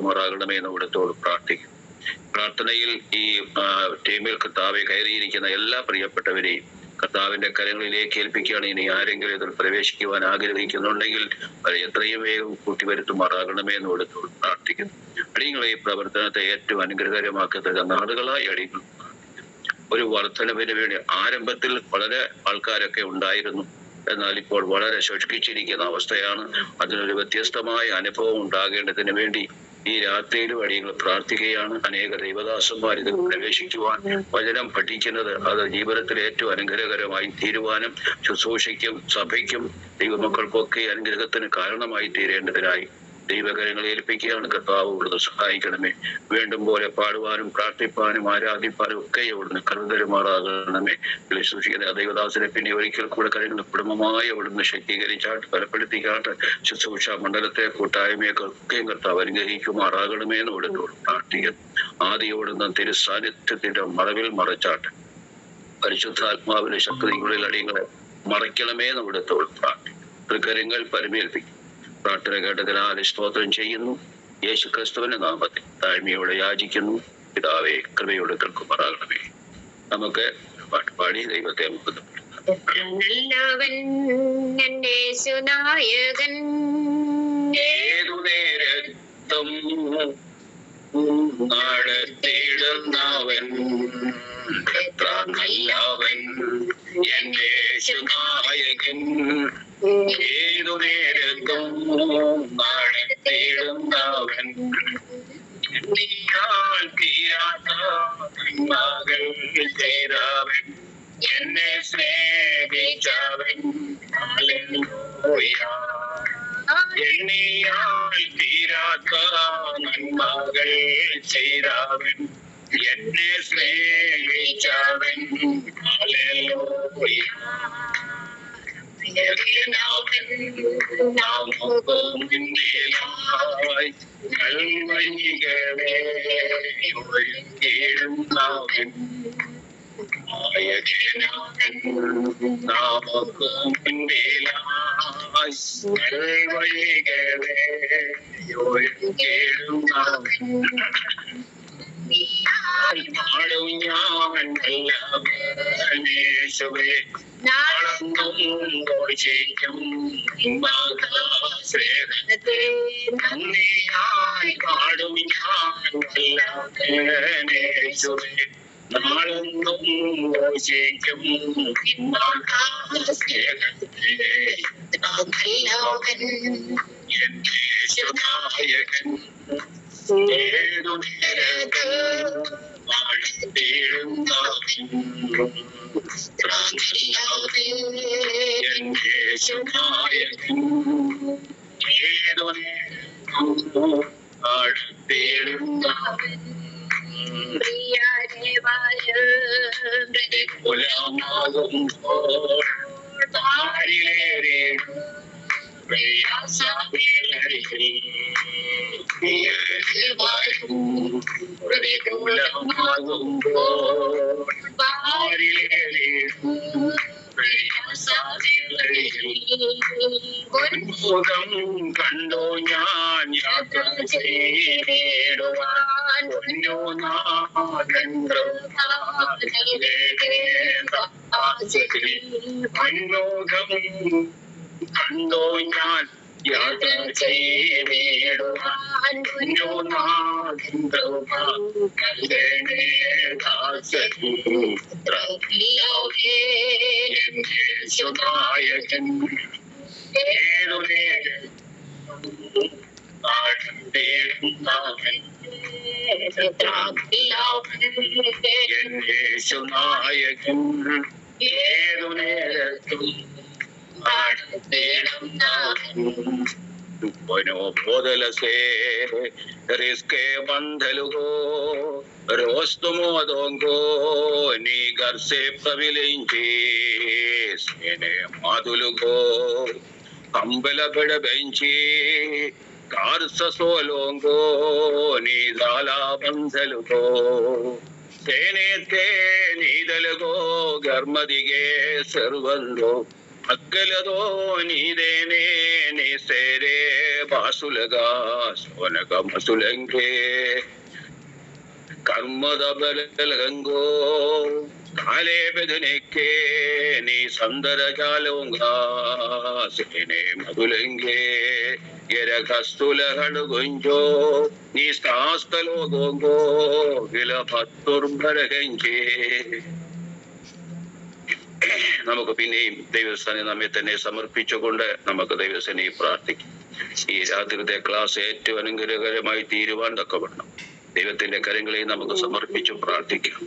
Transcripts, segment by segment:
അനുഗ്രഹിക്കുമാറാകണമേ എന്ന് ഇവിടത്തോട് പ്രാർത്ഥിക്കും. പ്രാർത്ഥനയിൽ ഈ ടീമിൽ കർത്താവെ കയറിയിരിക്കുന്ന എല്ലാ പ്രിയപ്പെട്ടവരെയും കർത്താവിന്റെ കരങ്ങളിലേക്ക് ഏൽപ്പിക്കുകയാണ്. ഇനി ആരെങ്കിലും ഇതിൽ പ്രവേശിക്കുവാൻ ആഗ്രഹിക്കുന്നുണ്ടെങ്കിൽ അത് എത്രയും വേഗം കൂട്ടിവരുത്തുമാറാകണമേ എന്ന് ഇവിടത്തോട് പ്രാർത്ഥിക്കുന്നു. അടിയങ്ങളെ ഈ പ്രവർത്തനത്തെ ഏറ്റവും അനുഗ്രഹകരമാക്കത്തക്ക നാളുകളായി അടിയങ്ങൾ ഒരു വർധനവിന് വേണ്ടി ആരംഭത്തിൽ വളരെ ആൾക്കാരൊക്കെ ഉണ്ടായിരുന്നു. എന്നാൽ ഇപ്പോൾ വളരെ ശുഷ്കിച്ചിരിക്കുന്ന അവസ്ഥയാണ്. അതിനൊരു വ്യത്യസ്തമായ അനുഭവം ഉണ്ടാകേണ്ടതിന് വേണ്ടി ഈ രാത്രിയിലും അടിയങ്ങൾ പ്രാർത്ഥിക്കുകയാണ്. അനേക ദൈവദാസന്മാർ ഇതിൽ പ്രവേശിക്കുവാൻ വചനം പഠിക്കുന്നത് അത് ജീവിതത്തിൽ ഏറ്റവും അനുഗ്രഹകരമായി തീരുവാനും ശുശ്രൂഷയ്ക്കും സഭയ്ക്കും ദൈവമക്കൾക്കൊക്കെ അനുഗ്രഹത്തിന് കാരണമായി തീരേണ്ടതിനായി ദൈവകരങ്ങളെ ഏൽപ്പിക്കുകയാണ്. കർത്താവ് ഇവിടുന്ന് സഹായിക്കണമേ. വേണ്ടും പോലെ പാടുവാനും പ്രാർത്ഥിപ്പാനും ആരാധിപ്പാനും ഒക്കെ ഇവിടുന്ന് കരുതരുമാറാകണമേ. സൂക്ഷിക്കുന്ന ദൈവദാസനെ പിന്നെ ഒരിക്കൽ കൂടെ കാര്യങ്ങൾ കുടുംബമായി ഇവിടുന്ന് ശക്തീകരിച്ചാട്ട് ബലപ്പെടുത്തിക്കാട്ട് ശുശ്രൂഷ മണ്ഡലത്തെ കൂട്ടായ്മയൊക്കെ ഒക്കെയും കർത്താവ് അനുഗ്രഹിക്കുമാറാകണമേ എന്ന് ഇവിടുന്നോട് പ്രാർത്ഥിക്കുന്നു. ആദ്യോടുന്ന തിരുസാന്നിധ്യത്തിന്റെ മറവിൽ മറച്ചാട്ട് പരിശുദ്ധാത്മാവിന്റെ ശക്തികളിൽ അടിയങ്ങളെ മറയ്ക്കണമേ എന്ന് ഇവിടുത്തോട് പ്രാർത്ഥിക്കും. തൃക്കരങ്ങൾ പരിമേൽപ്പിക്കും. പ്രാർത്ഥന കേട്ടതിനാൽ സ്തോത്രം ചെയ്യുന്നു. യേശു ക്രിസ്തുവിന്റെ നാമത്തിൽ താഴ്മയോടെ യാചിക്കുന്നു. പിതാവേ, കൃപയോടെ കേൾക്കുമാറാകണമേ. നമുക്ക് പാട്ട് പാടി ദൈവത്തെ ഏതു നേരത്തും നടത്തിയിടുന്നവൻ എത്ര നല്ലവൻ എന്റെ യേശുനായകൻ. ഏതു നേരത്തും നടത്തിയിടുന്നവൻ തീരാത്ത മകൾ ചെയ്തവൻ എന്നെ സ്നേഹിച്ചവൻ. എണ്ണിയാൽ തീരാത്ത നന്മകൾ ചെയ്തവൻ എന്നെ സ്നേഹിച്ചവൻ. ഹല്ലേലൂയ. നാളൊന്നും ഘോഷിക്കും യേശുനായകൻ. ഏതു നേരത്ത് യേശുനായകൻ. ഏതു കുലമാകുമ്പോൾ താരിലേറെ മുഖം കണ്ടു ഞാൻ യാത്ര ചെയ്തിടുവാൻ മൻമോഹം കണ്ടു ഞാൻ യാത്ര ചെയ്തിടുവാൻ യേശുനായകൻ. ഏതു യേശുനായകൻ. ഏതു നേരത്തും Podalase, Riske Bandalugo, Rostumo Dongo, Nigarse Pavilinchis, Ene Madulugo, Ambela Beda Benchi, Karsa Solongo, Nizala Bandalugo, Tenete Nidalugo, Garmadige Servando. ಅಗ್ಗಲದೋ ನೀದೇನೆ ನೀ ಸೇರೆ ಬಾಸುಲಗ ಸೋನಗ ಮಸುಲಂಗೆ ಕರ್ಮದ ಬಲಗಂಗೋ ಕಾಲೇ ಬೆದನೆಕ್ಕೆ ನೀ ಸಂದರ ಜಾಲೋಂಗ ಸೇನೆ ಮಧುಲಂಗೆ എരകസ്തുലകളു കൊഞ്ചോ നീ സ്ഥാസ്തലോ ഗോങ്കോ വില പത്തുർഭരകഞ്ചേ. നമുക്ക് പിന്നെയും ദൈവസ്ഥാനെ നമ്മെ തന്നെ സമർപ്പിച്ചുകൊണ്ട് നമുക്ക് ദൈവസനെ പ്രാർത്ഥിക്കാം. ഈ രാത്രിത്തെ ക്ലാസ് ഏറ്റവും അനുഗ്രഹകരമായി തീരുവാൻ തക്കവണ്ണം ദൈവത്തിന്റെ കരങ്ങളെ നമുക്ക് സമർപ്പിച്ചു പ്രാർത്ഥിക്കാം.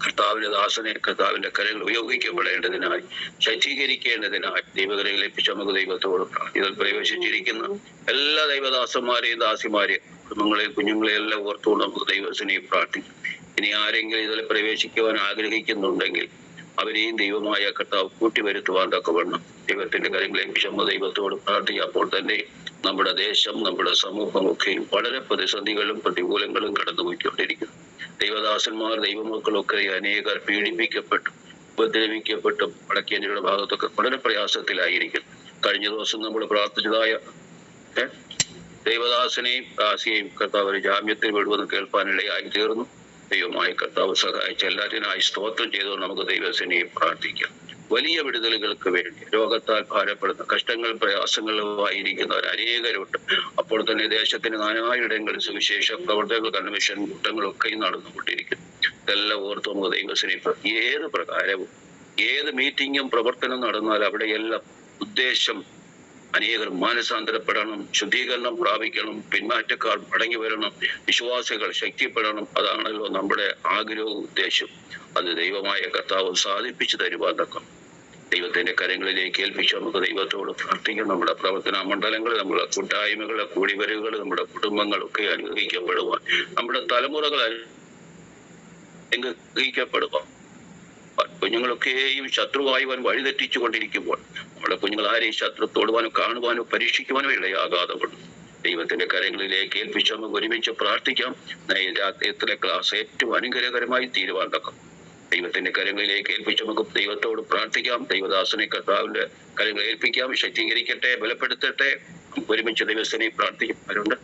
കർത്താവിന്റെ ദാസനെ കർത്താവിന്റെ കരങ്ങൾ ഉപയോഗിക്കപ്പെടേണ്ടതിനായി ശക്തീകരിക്കേണ്ടതിനായി ദൈവകരങ്ങളെ ഏൽപ്പിച്ച് നമുക്ക് ദൈവത്തോട് ഇതിൽ പ്രവേശിച്ചിരിക്കുന്ന എല്ലാ ദൈവദാസന്മാരെയും ദാസിമാരെയും കുടുംബങ്ങളെയും കുഞ്ഞുങ്ങളെയും എല്ലാം ഓർത്തുകൊണ്ട് നമുക്ക് ദൈവത്തിനെ പ്രാർത്ഥിക്കും. ഇനി ആരെങ്കിലും ഇതിൽ പ്രവേശിക്കുവാൻ ആഗ്രഹിക്കുന്നുണ്ടെങ്കിൽ അവരെയും ദൈവമായ കർത്താവ് കൂട്ടിവരുത്തുവാൻ തക്കവണ്ണം ദൈവത്തിന്റെ കരങ്ങളെ ഏൽപ്പിച്ച് നമുക്ക് ദൈവത്തോട് പ്രാർത്ഥിക്കാം. അപ്പോൾ തന്നെ നമ്മുടെ ദേശം നമ്മുടെ സമൂഹം ഒക്കെയും വളരെ പ്രതിസന്ധികളും പ്രതികൂലങ്ങളും കടന്നുപോയിക്കൊണ്ടിരിക്കുന്നു. ദൈവദാസന്മാർ ദൈവമക്കളൊക്കെ അനേകർ പീഡിപ്പിക്കപ്പെട്ടും ഉപദ്രവിക്കപ്പെട്ടും വടക്കേന്ത്യയുടെ ഭാഗത്തൊക്കെ വളരെ പ്രയാസത്തിലായിരിക്കും. കഴിഞ്ഞ ദിവസം നമ്മൾ പ്രാർത്ഥിച്ചതായ ദൈവദാസനെയും ദാസിയെയും കർത്താവ് ജാമ്യത്തിൽ വിടുവെന്ന് കേൾപ്പാനിടയായി തീർന്നു. ദൈവമായ കർത്താവ് സഹായിച്ച എല്ലാത്തിനായി സ്തോത്രം ചെയ്തുകൊണ്ട് നമുക്ക് ദൈവസേനയെ പ്രാർത്ഥിക്കാം. വലിയ വിടുതലുകൾക്ക് വേണ്ടി രോഗത്താൽ ഭാരപ്പെടുന്ന കഷ്ടങ്ങൾ പ്രയാസങ്ങളുമായിരിക്കുന്നവർ അനേകരുണ്ട്. അപ്പോൾ തന്നെ ദേശത്തിന് നാനായിടങ്ങളിൽ സുവിശേഷ പ്രവർത്തകങ്ങൾ കൺവെൻഷൻ കൂട്ടങ്ങളൊക്കെ നടന്നുകൊണ്ടിരിക്കുന്നു. ഇതെല്ലാം ഓർത്ത് നമുക്ക് ദൈവസേന ഏത് പ്രകാരവും ഏത് മീറ്റിങ്ങും പ്രവർത്തനം നടന്നാൽ അവിടെയെല്ലാം ഉദ്ദേശം അനേകർ മാനസാന്തരപ്പെടണം, ശുദ്ധീകരണം പ്രാപിക്കണം, പിന്മാറ്റക്കാർ മടങ്ങി വരണം, വിശ്വാസികൾ ശക്തിപ്പെടണം. അതാണല്ലോ നമ്മുടെ ആഗ്രഹവും ഉദ്ദേശം. അത് ദൈവമായ കർത്താവ് സാധിപ്പിച്ചു തരുവാൻ തക്കം ദൈവത്തിന്റെ കരങ്ങളിലേക്ക് ഏൽപ്പിച്ച് നമുക്ക് ദൈവത്തോട് പ്രാർത്ഥിക്കാം. നമ്മുടെ പ്രവർത്തന മണ്ഡലങ്ങൾ, നമ്മുടെ കൂട്ടായ്മകൾ, കൂടിവരവുകൾ, നമ്മുടെ കുടുംബങ്ങളൊക്കെ അനുഗ്രഹിക്കപ്പെടുവാൻ, നമ്മുടെ തലമുറകൾ അനുഗ്രഹിക്കപ്പെടുവാൻ, കുഞ്ഞുങ്ങളൊക്കെയും ശത്രുവായുവാൻ വഴിതെറ്റിച്ചു കൊണ്ടിരിക്കുമ്പോൾ നമ്മുടെ കുഞ്ഞുങ്ങൾ ആരെയും ശത്രു തൊടുവാനോ കാണുവാനോ പരീക്ഷിക്കുവാനോ ഇടയാകാതെ കൊണ്ട് ദൈവത്തിന്റെ കരങ്ങളിലേക്ക് ഏൽപ്പിച്ച് നമുക്ക് ഒരുമിച്ച് പ്രാർത്ഥിക്കാം. രാത്രിയത്തിലെ ക്ലാസ് ഏറ്റവും അനുഗ്രഹകരമായി തീരുവാൻ തക്കം ദൈവത്തിന്റെ കരങ്ങളിലേക്ക് ഏൽപ്പിച്ച് നമുക്ക് ദൈവത്തോട് പ്രാർത്ഥിക്കാം. ദൈവദാസനെ കർത്താവിന്റെ കരങ്ങളിൽ ഏൽപ്പിക്കാം. ശക്തീകരിക്കട്ടെ, ബലപ്പെടുത്തട്ടെ. ഒരുമിച്ച് ദൈവത്തിനെ പ്രാർത്ഥിക്കും. ആരുണ്ട്?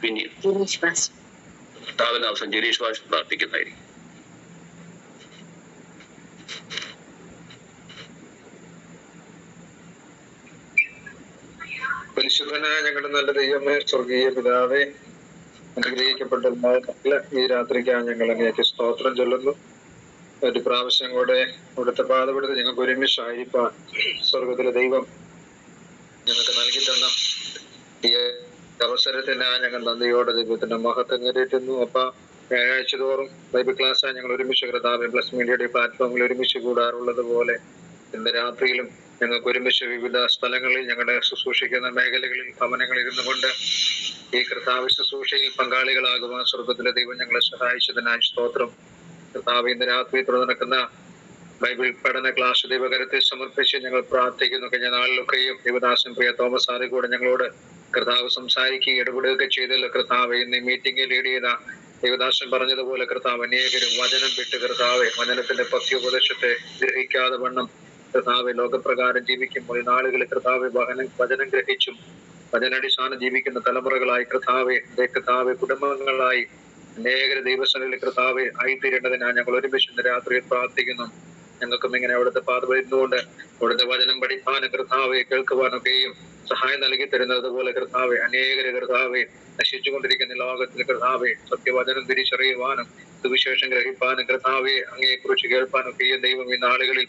പിന്നീട് കർത്താവിന്റെ അവസാനം ജലീഷ് ഭാഷ പ്രാർത്ഥിക്കുന്നതായിരിക്കും. പരിശുദ്ധനായ ഞങ്ങളുടെ നല്ല ദൈവമേ, സ്വർഗീയ പിതാവേ, അനുഗ്രഹിക്കപ്പെട്ട ഈ രാത്രിക്കാണ് ഞങ്ങൾ അങ്ങേക്ക് സ്തോത്രം ചൊല്ലുന്നു. ഒരു പ്രാവശ്യം കൂടെ ഇവിടുത്തെ പാതപ്പെടുത്ത് ഞങ്ങൾക്ക് ഒരുമിച്ചായിരിക്കാൻ സ്വർഗത്തിലെ ദൈവം ഞങ്ങൾക്ക് നൽകി തന്ന ഈ അവസരത്തിനായി ഞങ്ങൾ നന്ദിയോടെ ദൈവത്തിന്റെ മഹത്വം കയറ്റുന്നു. അപ്പൊ വ്യാഴാഴ്ച തോറും ബൈബിൾ ക്ലാസ്സായി ഞങ്ങൾ ഒരുമിച്ച് കർത്താവേ പ്ലസ് മീഡിയയുടെ പ്ലാറ്റ്ഫോമിൽ ഒരുമിച്ച് കൂടാറുള്ളത് പോലെ ഇന്ന് രാത്രിയിലും ഞങ്ങൾക്ക് ഒരുമിച്ച് വിവിധ സ്ഥലങ്ങളിൽ ഞങ്ങളുടെ ശുശ്രൂഷിക്കുന്ന മേഖലകളിൽ ഭവനങ്ങളിൽ ഇരുന്നു കൊണ്ട് ഈ കർത്താവ് ശുശ്രൂഷയിൽ പങ്കാളികളാകുവാൻ സ്വർഗത്തിലെ ദൈവം ഞങ്ങളെ സഹായിച്ചതിനായി സ്തോത്രം. കർത്താവ് ഇന്ന് രാത്രി തുറന്നു ബൈബിൾ പഠന ക്ലാസ് ദൈവകരത്തെ സമർപ്പിച്ച് ഞങ്ങൾ പ്രാർത്ഥിക്കുന്നു. കഴിഞ്ഞ നാളിലൊക്കെയും ദൈവദാസൻ പ്രിയ തോമസ് ആദ്യ കൂടെ ഞങ്ങളോട് കർത്താവ് സംസാരിക്കുകയും ഇടപെടുകയൊക്കെ ചെയ്തല്ലോ. കർത്താവ് ഇന്ന് മീറ്റിംഗിൽ ലീഡ് ചെയ്ത ദൈവദാസൻ പറഞ്ഞതുപോലെ കർത്താവ് അനേകരും വചനം വിട്ട് കർത്താവ് വചനത്തിന്റെ പത്യോപദേശത്തെ ഗ്രഹിക്കാതെ വണ്ണം കർത്താവ് ലോകപ്രകാരം ജീവിക്കുമ്പോൾ ഈ നാളുകളിൽ കർത്താവ് വചനം ഗ്രഹിച്ചും വചനാടിസ്ഥാനം ജീവിക്കുന്ന തലമുറകളായി കർത്താവ് കുടുംബങ്ങളായി അനേകര ദൈവസ്ഥലിൽ കർത്താവ് ആയിത്തീരേണ്ടതിനായി ഞങ്ങൾ ഒരുമിച്ച് രാത്രിയിൽ പ്രാർത്ഥിക്കുന്നു. ഞങ്ങൾക്കും ഇങ്ങനെ അവിടുത്തെ പാത വരുന്നുകൊണ്ട് അവിടുത്തെ വചനം പഠിപ്പാനും കർത്താവെ കേൾക്കുവാനൊക്കെയും സഹായം നൽകി തരുന്നത് പോലെ കർത്താവെ അനേകരെ കർത്താവെ നശിച്ചുകൊണ്ടിരിക്കുന്ന ലോകത്തിൽ കർത്താവെ സത്യവചനം തിരിച്ചറിയുവാനും സുവിശേഷം ഗ്രഹിപ്പാനും കർത്താവെ അങ്ങയെക്കുറിച്ച് കേൾപ്പാനൊക്കെയും ദൈവം ഈ നാളുകളിൽ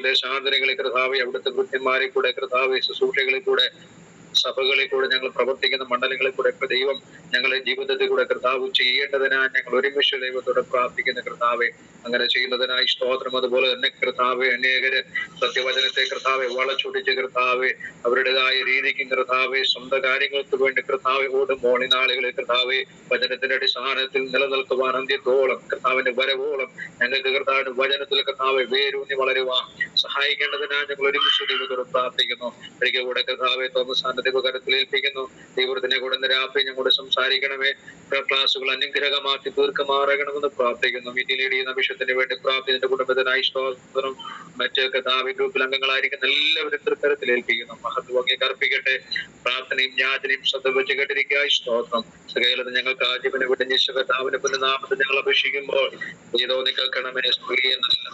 ദേശാന്തരങ്ങളിൽ കർത്താവെ അവിടുത്തെ കൃത്യന്മാരെ കൂടെ കർത്താവെ ശുശ്രൂഷകളിൽ കൂടെ സഭകളിൽ കൂടെ ഞങ്ങൾ പ്രവർത്തിക്കുന്ന മണ്ഡലങ്ങളിൽ കൂടെ ദൈവം ഞങ്ങളുടെ ജീവിതത്തിൽ കൂടെ കർത്താവ് ചെയ്യേണ്ടതിനായി ഞങ്ങൾ ഒരുമിച്ച് ദൈവത്തോടെ പ്രാർത്ഥിക്കുന്ന കർത്താവെ അങ്ങനെ ചെയ്യുന്നതിനായി സ്തോത്രം. അതുപോലെ തന്നെ കർത്താവെ അനേകര് സത്യവചനത്തെ കർത്താവെ വളച്ചൊടിച്ച് കർത്താവെ അവരുടേതായ രീതിക്കും കർത്താവെ സ്വന്തം കാര്യങ്ങൾക്ക് വേണ്ടി കർത്താവെ ഓടുമ്പോൾ ഈ നാളുകളിൽ കർത്താവെ വചനത്തിന്റെ അടിസ്ഥാനത്തിൽ നിലനിൽക്കുവാൻ അന്ത്യത്തോളം കർത്താവിന്റെ വരവോളം ഞങ്ങൾക്ക് കർത്താവിന്റെ വചനത്തിൽ കർത്താവെ വേരൂന്നി വളരുവാൻ സഹായിക്കേണ്ടതിനായി ഞങ്ങൾ ഒരുമിച്ച് ദൈവത്തോട് പ്രാർത്ഥിക്കുന്നു. ഒരിക്കൽ കൂടെ കർത്താവെ തോമസ് കരത്തിൽ ഏൽപ്പിക്കുന്നു. ദൈവത്തിനെ കൂടെ രാത്രി ഞങ്ങളുടെ സംസാരിക്കണമേ. ക്ലാസുകൾ അനുഗ്രഹമാക്കി തീർക്കമാറണമെന്ന് പ്രാർത്ഥിക്കുന്നു. മീറ്റിംഗ് ലീഡ് ചെയ്യുന്ന വിഷയത്തിന് വേണ്ടി പ്രാർത്ഥിക്കുന്ന കുടുംബത്തിനായി സ്തോത്രം. മറ്റ് കഥാവി ഗ്രൂപ്പിൽ അംഗങ്ങളായിരിക്കുന്ന എല്ലാവരും തൃക്കരത്തിൽ ഏൽപ്പിക്കുന്നു. മഹത്വം അങ്ങേക്ക് അർപ്പിക്കട്ടെ. പ്രാർത്ഥനയും യാചനയും ശ്രദ്ധ വെച്ച് കേട്ടിരിക്കുക. സ്തോത്രം. സകലത ഞങ്ങൾക്ക് ആജീവനെ വിട്ട് കഥാവിനെ പിന്നെ നാമത്തിൽ ഞങ്ങൾ അപേക്ഷിക്കുമ്പോൾ ഏതോ നിൽക്കണമേ. സ്ത്രീയെ നല്ല